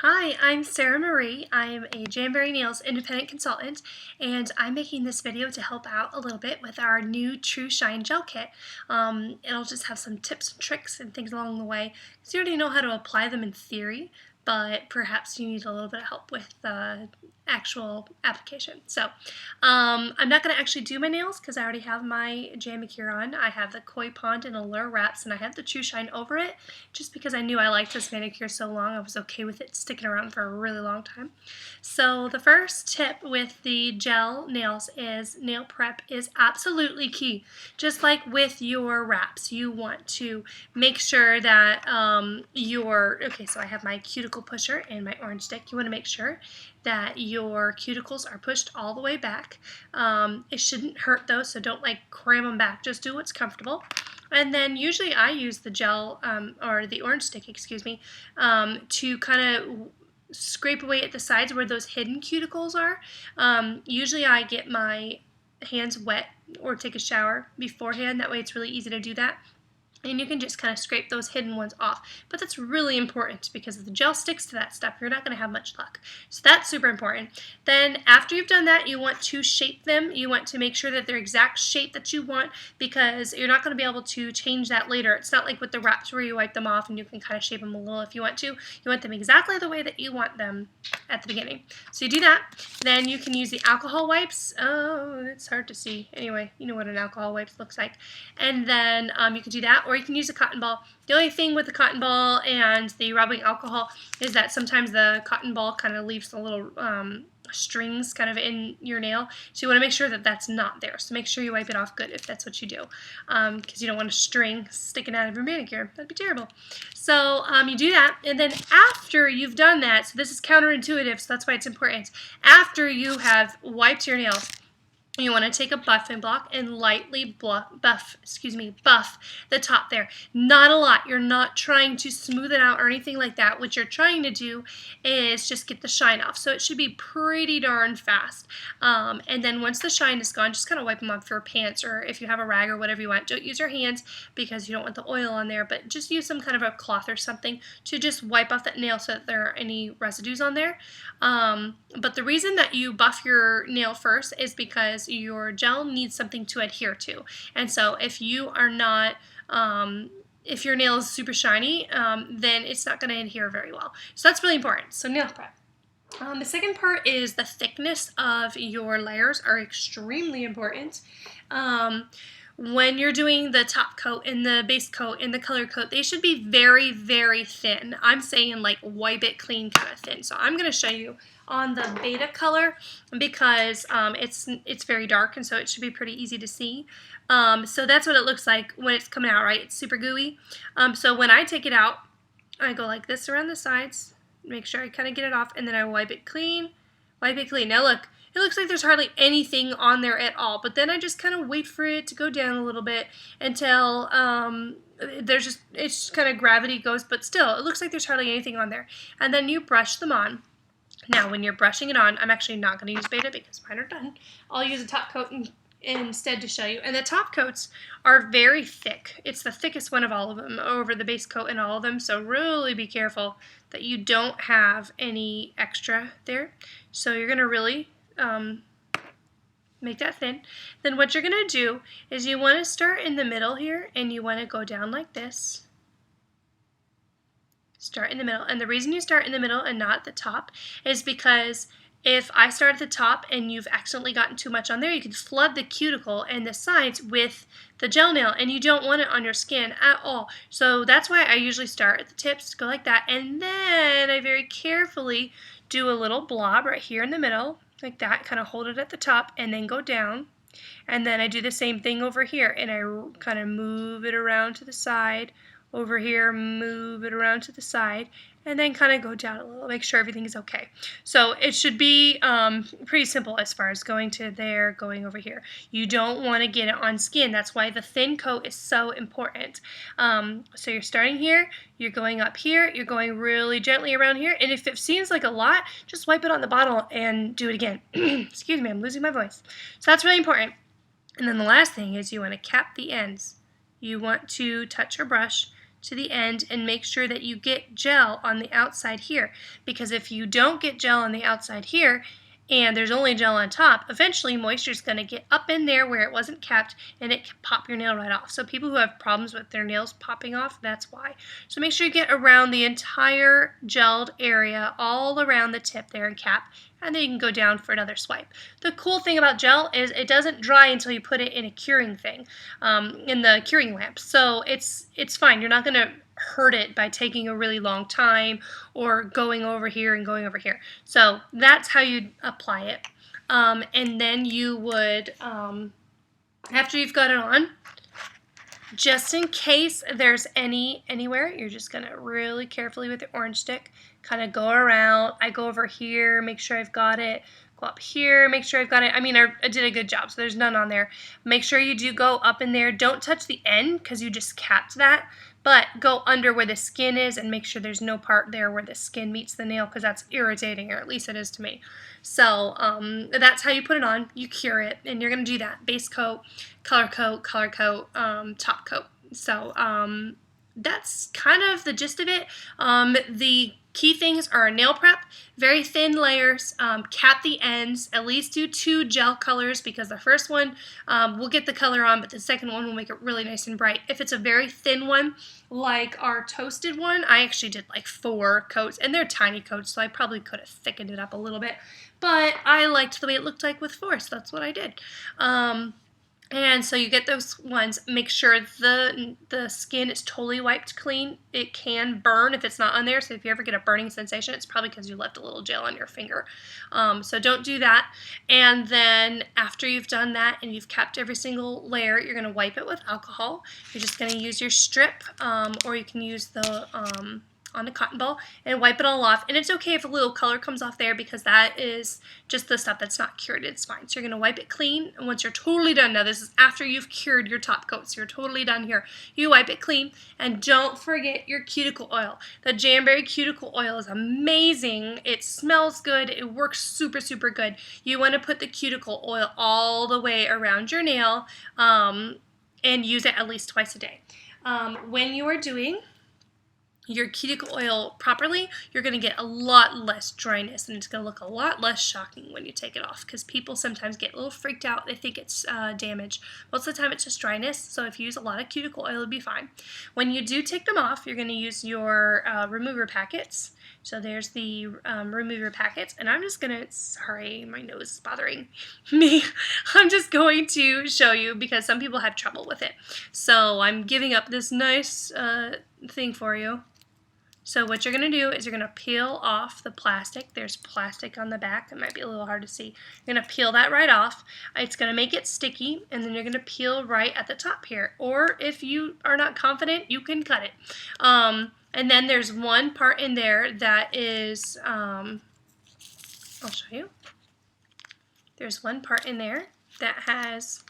Hi, I'm Sarah Marie. I'm a Jamberry Nails independent consultant, and I'm making this video to help out a little bit with our new TruShine gel kit. It'll just have some tips and tricks and things along the way, because you already know how to apply them in theory, but perhaps you need a little bit of help with the actual application. So I'm not going to actually do my nails because I already have my manicure on. I have the Koi Pond and Allure wraps, and I have the TruShine over it just because I knew I liked this manicure so long. I was okay with it sticking around for a really long time. So the first tip with the gel nails is nail prep is absolutely key. Just like with your wraps, you want to make sure that okay, so I have my cuticle pusher and my orange stick. You want to make sure that your cuticles are pushed all the way back. It shouldn't hurt though, so don't like cram them back. Just do what's comfortable. And then usually I use the gel, or the orange stick, excuse me, to kind of scrape away at the sides where those hidden cuticles are. Usually I get my hands wet or take a shower beforehand. That way it's really easy to do that. And you can just kind of scrape those hidden ones off. But that's really important because if the gel sticks to that stuff, you're not going to have much luck. So that's super important. Then after you've done that, you want to shape them. You want to make sure that they're exact shape that you want because you're not going to be able to change that later. It's not like with the wraps where you wipe them off and you can kind of shape them a little if you want to. You want them exactly the way that you want them at the beginning. So you do that. Then you can use the alcohol wipes. Oh, it's hard to see. Anyway, you know what an alcohol wipe looks like. And then you can do that, or you can use a cotton ball. The only thing with the cotton ball and the rubbing alcohol is that sometimes the cotton ball kind of leaves the little strings kind of in your nail. So you want to make sure that that's not there. So make sure you wipe it off good if that's what you do, because you don't want a string sticking out of your manicure. That'd be terrible. So you do that, and then after you've done that, so this is counterintuitive, so that's why it's important. After you have wiped your nails, you want to take a buffing block and lightly buff the top there. Not a lot. You're not trying to smooth it out or anything like that. What you're trying to do is just get the shine off. So it should be pretty darn fast. And then once the shine is gone, just kind of wipe them off your pants, or if you have a rag or whatever you want. Don't use your hands because you don't want the oil on there, but just use some kind of a cloth or something to just wipe off that nail so that there aren't any residues on there. But the reason that you buff your nail first is because your gel needs something to adhere to. And so if you are not, if your nail is super shiny, then it's not going to adhere very well. So that's really important. So nail prep. The second part is the thickness of your layers are extremely important. When you're doing the top coat and the base coat and the color coat, they should be very, very thin. I'm saying like wipe it clean kind of thin. So I'm going to show you on the beta color because it's very dark, and so it should be pretty easy to see. So that's what it looks like when it's coming out, right? It's super gooey. So when I take it out, I go like this around the sides, make sure I kind of get it off, and then I wipe it clean, wipe it clean. Now look, it looks like there's hardly anything on there at all, but then I just kind of wait for it to go down a little bit until it's just kind of gravity goes, but still, it looks like there's hardly anything on there. And then you brush them on. Now, when you're brushing it on, I'm actually not going to use beta because mine are done. I'll use a top coat instead to show you. And the top coats are very thick. It's the thickest one of all of them over the base coat and all of them, so really be careful that you don't have any extra there. So you're going to really make that thin. Then what you're going to do is you want to start in the middle here, and you want to go down like this. Start in the middle. And the reason you start in the middle and not at the top is because if I start at the top and you've accidentally gotten too much on there, you can flood the cuticle and the sides with the gel nail, and you don't want it on your skin at all. So that's why I usually start at the tips, go like that, and then I very carefully do a little blob right here in the middle, like that, kind of hold it at the top, and then go down. And then I do the same thing over here, and I kind of move it around to the side, over here, move it around to the side, and then kind of go down a little, make sure everything is okay. So it should be pretty simple as far as going to there, going over here. You don't want to get it on skin. That's why the thin coat is so important. So you're starting here, you're going up here, you're going really gently around here, and if it seems like a lot, just wipe it on the bottle and do it again. Excuse me, I'm losing my voice. So that's really important. And then the last thing is you want to cap the ends. You want to touch your brush to the end and make sure that you get gel on the outside here, because if you don't get gel on the outside here and there's only gel on top, eventually moisture is going to get up in there where it wasn't kept and it can pop your nail right off. So people who have problems with their nails popping off, that's why. So make sure you get around the entire gelled area, all around the tip there and cap, and then you can go down for another swipe. The cool thing about gel is it doesn't dry until you put it in a curing thing, in the curing lamp. So it's fine. You're not going to hurt it by taking a really long time or going over here and going over here. So that's how you apply it. And then you would, after you've got it on, just in case there's anywhere, you're just going to really carefully with the orange stick kind of go around. I go over here, make sure I've got it. Go up here, make sure I've got it. I mean, I did a good job, so there's none on there. Make sure you do go up in there. Don't touch the end because you just capped that, but go under where the skin is and make sure there's no part there where the skin meets the nail, because that's irritating, or at least it is to me. So that's how you put it on. You cure it, and you're going to do that. Base coat, color coat, top coat. So that's kind of the gist of it. The key things are nail prep, very thin layers, cap the ends, at least do 2 gel colors, because the first one will get the color on, but the second one will make it really nice and bright. If it's a very thin one, like our toasted one, I actually did like 4 coats, and they're tiny coats, so I probably could have thickened it up a little bit, but I liked the way it looked like with 4, so that's what I did. And so you get those ones. Make sure the skin is totally wiped clean. It can burn if it's not on there, so if you ever get a burning sensation, it's probably because you left a little gel on your finger. So don't do that. And then after you've done that and you've kept every single layer, you're going to wipe it with alcohol. You're just going to use your strip, or you can use the on a cotton ball and wipe it all off. And it's okay if a little color comes off there, because that is just the stuff that's not cured. It's fine. So you're going to wipe it clean, and once you're totally done, now this is after you've cured your top coat, so you're totally done here, you wipe it clean, and don't forget your cuticle oil. The Jamberry cuticle oil is amazing. It smells good. It works super, super good. You want to put the cuticle oil all the way around your nail, and use it at least twice a day. When you are doing your cuticle oil properly, you're going to get a lot less dryness, and it's going to look a lot less shocking when you take it off, because people sometimes get a little freaked out. They think it's damage. Most of the time it's just dryness, so if you use a lot of cuticle oil, it'll be fine. When you do take them off, you're going to use your remover packets. So there's the remover packets, and I'm just going to, sorry, my nose is bothering me. I'm just going to show you, because some people have trouble with it. So I'm giving up this nice thing for you. So what you're going to do is you're going to peel off the plastic. There's plastic on the back. It might be a little hard to see. You're going to peel that right off. It's going to make it sticky, and then you're going to peel right at the top here. Or if you are not confident, you can cut it. And then there's one part in there that is, I'll show you. There's one part in there that has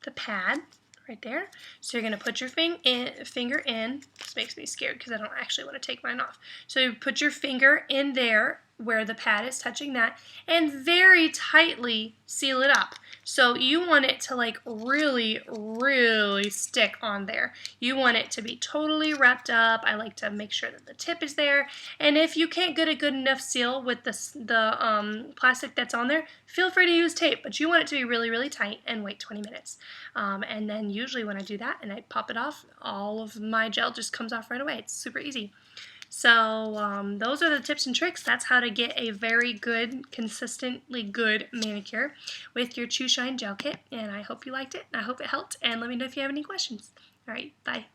the pad right there. So you're going to put your finger in. This makes me scared because I don't actually want to take mine off. So you put your finger in there where the pad is touching that, and very tightly seal it up. So you want it to like really, really stick on there. You want it to be totally wrapped up. I like to make sure that the tip is there. And if you can't get a good enough seal with the plastic that's on there, feel free to use tape, but you want it to be really, really tight, and wait 20 minutes. And then usually when I do that and I pop it off, all of my gel just comes off right away. It's super easy. So those are the tips and tricks. That's how to get a very good, consistently good manicure with your TruShine gel kit. And I hope you liked it. I hope it helped. And let me know if you have any questions. All right, bye.